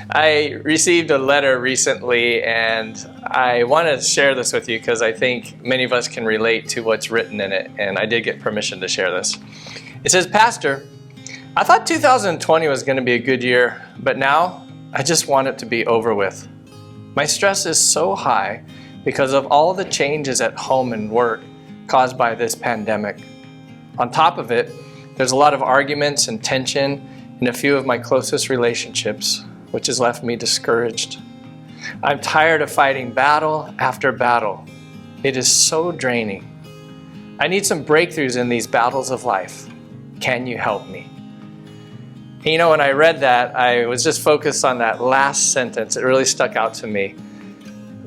I received a letter recently, and I want to share this with you because I think many of us can relate to what's written in it, and I did get permission to share this. It says, "Pastor, I thought 2020 was going to be a good year, but now I just want it to be over with. My stress is so high because of all the changes at home and work caused by this pandemic. On top of it, there's a lot of arguments and tension in a few of my closest relationships, which has left me discouraged. I'm tired of fighting battle after battle. It is so draining. I need some breakthroughs in these battles of life. Can you help me?" And you know, when I read that, I was just focused on that last sentence. It really stuck out to me.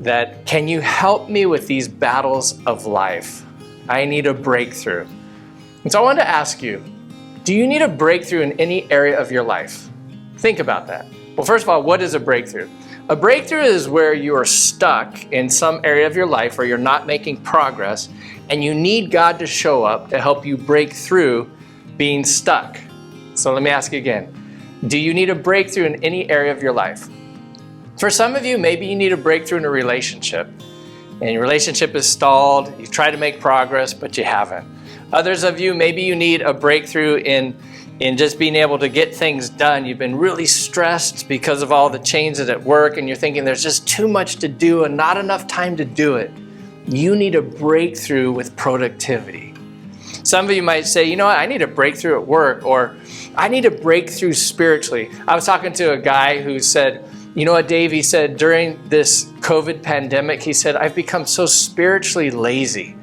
That, can you help me with these battles of life? I need a breakthrough. And so I wanted to ask you, do you need a breakthrough in any area of your life? Think about that. Well, first of all, what is a breakthrough? A breakthrough is where you are stuck in some area of your life where you're not making progress, and you need God to show up to help you break through being stuck. So let me ask you again. Do you need a breakthrough in any area of your life? For some of you, maybe you need a breakthrough in a relationship, and your relationship is stalled. You've tried to make progress, but you haven't. Others of you, maybe you need a breakthrough in just being able to get things done. You've been really stressed because of all the changes at work, and you're thinking there's just too much to do and not enough time to do it. You need a breakthrough with productivity. Some of you might say, you know what, I need a breakthrough at work, or I need a breakthrough spiritually. I was talking to a guy who said, you know what, Dave, he said, during this COVID pandemic, he said, I've become so spiritually lazy.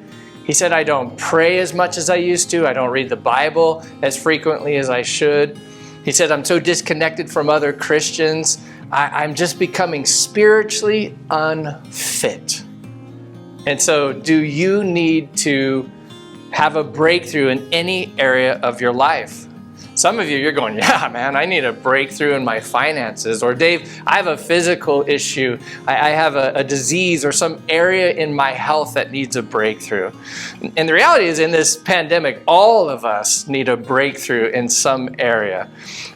He said, I don't pray as much as I used to. I don't read the Bible as frequently as I should. He said, I'm so disconnected from other Christians. I'm just becoming spiritually unfit. And so do you need to have a breakthrough in any area of your life? Some of you, you're going, yeah, man, I need a breakthrough in my finances. Or Dave, I have a physical issue. I have a disease or some area in my health that needs a breakthrough. And the reality is, in this pandemic, all of us need a breakthrough in some area.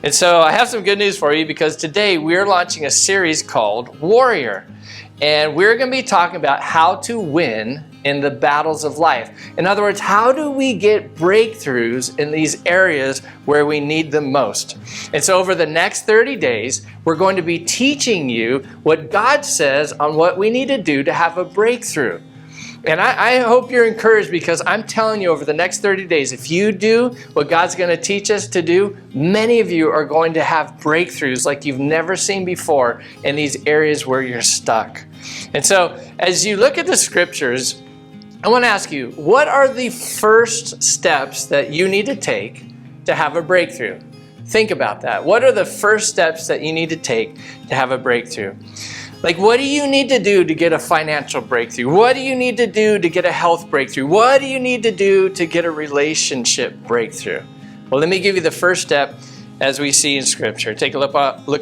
And so I have some good news for you, because today we're launching a series called Warrior. And we're going to be talking about how to win in the battles of life. In other words, how do we get breakthroughs in these areas where we need them most? And so over the next 30 days, we're going to be teaching you what God says on what we need to do to have a breakthrough. And I hope you're encouraged, because I'm telling you, over the next 30 days, if you do what God's going to teach us to do, many of you are going to have breakthroughs like you've never seen before in these areas where you're stuck. And so as you look at the scriptures, I want to ask you, what are the first steps that you need to take to have a breakthrough? Think about that. What are the first steps that you need to take to have a breakthrough? Like, what do you need to do to get a financial breakthrough? What do you need to do to get a health breakthrough? What do you need to do to get a relationship breakthrough? Well, let me give you the first step as we see in Scripture. Take a look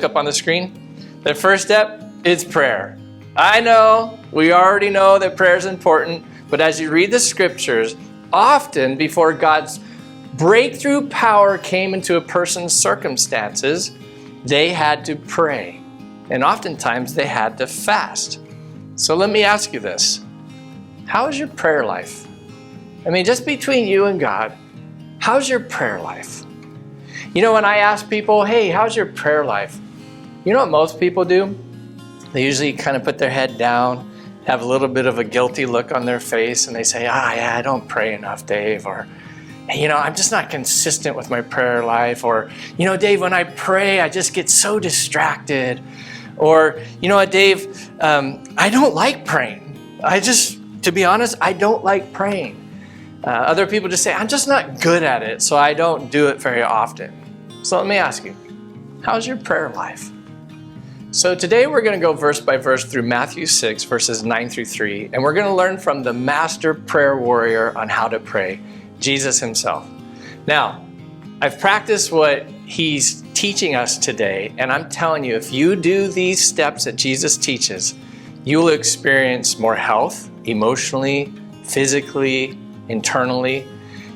up on the screen. The first step is prayer. I know, we already know that prayer is important, but as you read the Scriptures, often before God's breakthrough power came into a person's circumstances, they had to pray. And oftentimes they had to fast. So let me ask you this. How is your prayer life? I mean, just between you and God, how's your prayer life? You know, when I ask people, hey, how's your prayer life? You know what most people do? They usually kind of put their head down, have a little bit of a guilty look on their face, and they say, yeah, I don't pray enough, Dave. Or, you know, I'm just not consistent with my prayer life. Or, you know, Dave, when I pray, I just get so distracted. Or, you know what, Dave, I don't like praying. To be honest, I don't like praying. Other people just say, I'm just not good at it, so I don't do it very often. So let me ask you, how's your prayer life? So today we're going to go verse by verse through Matthew 6, verses 9 through 3, and we're going to learn from the master prayer warrior on how to pray, Jesus himself. Now, I've practiced what he's teaching us today, and I'm telling you, if you do these steps that Jesus teaches, you will experience more health, emotionally, physically, internally.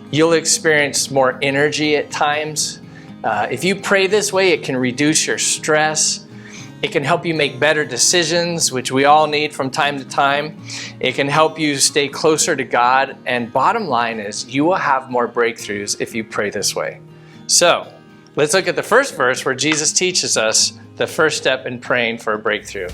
You'll experience more energy at times. If you pray this way, it can reduce your stress. It can help you make better decisions, which we all need from time to time. It can help you stay closer to God. And bottom line is, you will have more breakthroughs if you pray this way. So let's look at the first verse where Jesus teaches us the first step in praying for a breakthrough.